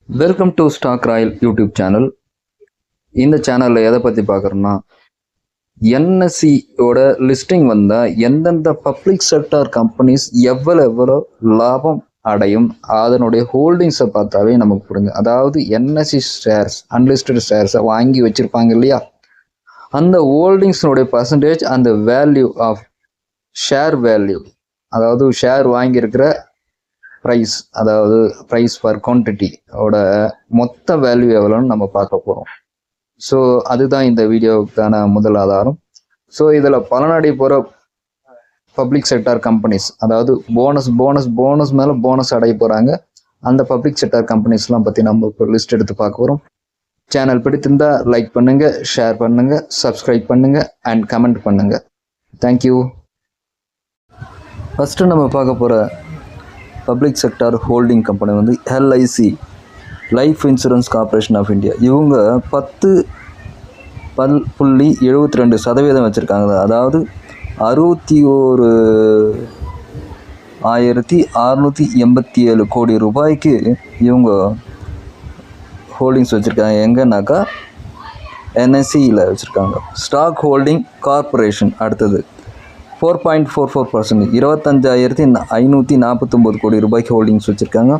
Welcome to stock royal YouTube channel. இந்த சேனலில் எதை பற்றி பார்க்குறோன்னா, என்எஸ்சியோட லிஸ்டிங் வந்தால் எந்தெந்த பப்ளிக் செக்டார் கம்பெனிஸ் எவ்வளோ லாபம் அடையும் அதனுடைய ஹோல்டிங்ஸை பார்த்தாவே நமக்கு புரிஞ்சு. அதாவது என்எஸ்சி ஷேர்ஸ், அன்லிஸ்டட் ஷேர்ஸை வாங்கி வச்சுருப்பாங்க இல்லையா, அந்த ஹோல்டிங்ஸினுடைய பர்சன்டேஜ், அந்த வேல்யூ ஆஃப் ஷேர் வேல்யூ, அதாவது ஷேர் வாங்கியிருக்கிற ப்ரைஸ், அதாவது ப்ரைஸ் பர் குவான்டிட்டியோட மொத்த வேல்யூ எவ்வளோன்னு நம்ம பார்க்க போகிறோம். ஸோ அதுதான் இந்த வீடியோவுக்கான முதல் ஆதாரம். ஸோ இதில் பலனடை போகிற பப்ளிக் செக்டார் கம்பெனிஸ், அதாவது போனஸ் மேலே போனஸ் அடைய போகிறாங்க, அந்த பப்ளிக் செக்டார் கம்பெனிஸ்லாம் பற்றி நம்ம இப்போ லிஸ்ட் எடுத்து பார்க்க போகிறோம். சேனல் பிடித்திருந்தா லைக் பண்ணுங்கள், ஷேர் பண்ணுங்கள், சப்ஸ்கிரைப் பண்ணுங்கள் அண்ட் கமெண்ட் பண்ணுங்கள். தேங்க்யூ. ஃபஸ்ட்டு நம்ம பார்க்க போகிற பப்ளிக் செக்டார் ஹோல்டிங் கம்பெனி வந்து LIC, life insurance corporation of India. இவங்க 10.72% வச்சுருக்காங்க. அதாவது 61,687 கோடி ரூபாய்க்கு இவங்க ஹோல்டிங்ஸ் வச்சுருக்காங்க. எங்கன்னாக்கா என்எஸ்சியில் வச்சுருக்காங்க. ஸ்டாக் ஹோல்டிங் கார்பரேஷன் அடுத்தது 4.44%, 25,549 கோடி ரூபாய்க்கு ஹோல்டிங்ஸ் வச்சுருக்காங்க.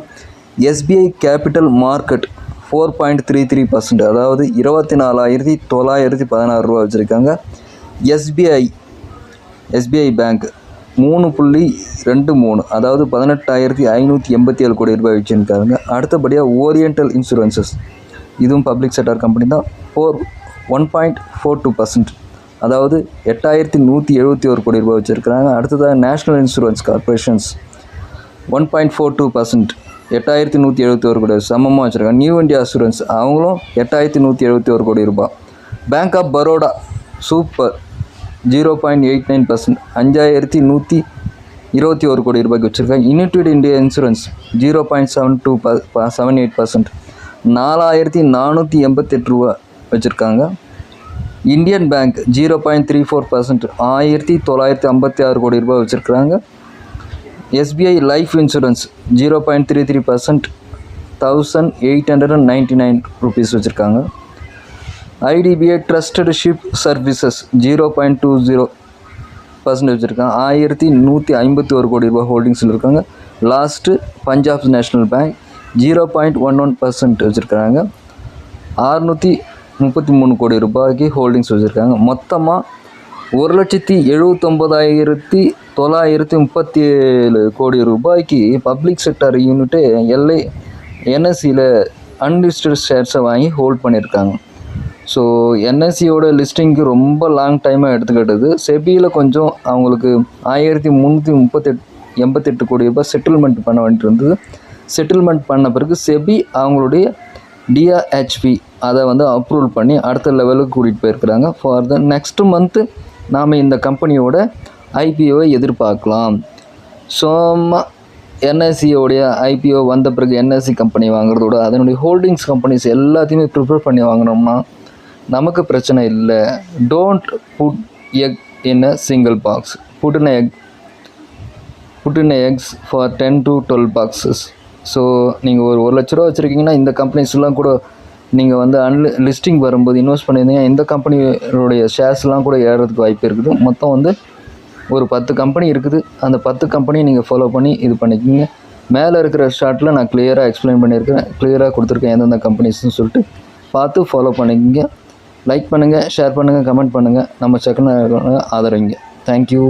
எஸ்பிஐ கேபிட்டல் மார்க்கெட் 4.33%, அதாவது 24,916 ரூபா வச்சுருக்காங்க. எஸ்பிஐ பேங்க் 3.23, அதாவது 18,587 கோடி ரூபாய் வச்சுருக்காங்க. அடுத்தபடியாக ஓரியண்டல் இன்சூரன்சஸ், இதுவும் பப்ளிக் செக்டார் கம்பெனி தான், 1.42%, அதாவது 8,171 கோடி ரூபாய் வச்சுருக்கிறாங்க. அடுத்ததாக நேஷ்னல் இன்சூரன்ஸ் கார்பரேஷன்ஸ் 1.42%, 8,171 கோடி சமமாக வச்சுருக்காங்க. நியூ இந்தியா அசூரன்ஸ் அவங்களும் 8,171 கோடி ரூபாய். பேங்க் ஆஃப் பரோடா சூப்பர் 0.89%, 5,121 கோடி ரூபாய்க்கு வச்சுருக்காங்க. யுனைடெட் இந்தியா இன்சூரன்ஸ் 0.78%, 4,488 ரூபா வச்சுருக்காங்க. இந்தியன் பேங்க் 0.34%, 1,956 கோடி ரூபாய் வச்சுருக்குறாங்க. எஸ்பிஐ லைஃப் இன்சூரன்ஸ் 0.33%, 1,899 ருபீஸ் வச்சுருக்காங்க. ஐடிபிஐ ட்ரஸ்டட் ஷிப் சர்வீசஸ் 0.20% வச்சுருக்காங்க. 1,151 கோடி ரூபாய் ஹோல்டிங்ஸில் இருக்காங்க. லாஸ்ட்டு பஞ்சாப் நேஷ்னல் பேங்க் 0.11% வச்சுருக்காங்க. 633 கோடி ரூபாய்க்கு ஹோல்டிங்ஸ் வச்சுருக்காங்க. மொத்தமாக 1,79,937 கோடி ரூபாய்க்கு பப்ளிக் செக்டார் யூனிட்டு என்எஸ்சியில் அன்லிஸ்டட் ஷேர்ஸை வாங்கி ஹோல்ட் பண்ணியிருக்காங்க. ஸோ என்எஸ்சியோட லிஸ்டிங்க்கு ரொம்ப லாங் டைமாக எடுத்துக்கிட்டது. செபியில் கொஞ்சம் அவங்களுக்கு 1,388 கோடி ரூபாய் செட்டில்மெண்ட் பண்ண வேண்டிட்டு இருந்தது. செட்டில்மெண்ட் பண்ண பிறகு செபி அவங்களுடைய டிஆர்ஹெச்பி அதை வந்து அப்ரூவல் பண்ணி அடுத்த லெவலுக்கு கூட்டிகிட்டு போயிருக்கிறாங்க. ஃபார் த நெக்ஸ்ட் மந்த்து நாம் இந்த கம்பெனியோட ஐபிஓவை எதிர்பார்க்கலாம். ஸோ என்எஸ்சியோடைய ஐபிஓ வந்த பிறகு என்எஸ்சி கம்பெனி வாங்குறதோட அதனுடைய ஹோல்டிங்ஸ் கம்பெனிஸ் எல்லாத்தையுமே ப்ரிப்பேர் பண்ணி வாங்கினோம்னா நமக்கு பிரச்சனை இல்லை. Don't put egg in a single box, put in eggs for 10 to 12 boxes. So நீங்கள் ஒரு 1 லட்ச ரூபா வச்சுருக்கீங்கன்னா இந்த கம்பெனிஸ்லாம் கூட நீங்கள் வந்து லிஸ்டிங் வரும்போது இன்வெஸ்ட் பண்ணியிருந்தீங்க, இந்த கம்பெனியோடைய ஷேர்ஸ்லாம் கூட ஏறதுக்கு வாய்ப்பு இருக்குது. மொத்தம் வந்து ஒரு 10 கம்பெனி இருக்குது. அந்த 10 கம்பெனியை நீங்கள் ஃபாலோ பண்ணி இது பண்ணிக்கிங்க. மேலே இருக்கிற ஷார்ட்டில் நான் கிளியராக எக்ஸ்பிளைன் பண்ணியிருக்கேன், கிளியராக கொடுத்துருக்கேன் எந்தெந்த கம்பெனிஸ்ன்னு சொல்லிட்டு பார்த்து ஃபாலோ பண்ணிக்கிங்க. லைக் பண்ணுங்கள், ஷேர் பண்ணுங்கள், கமெண்ட் பண்ணுங்கள், நம்ம செகண்ட் ஆதரவிங்க. தேங்க்யூ.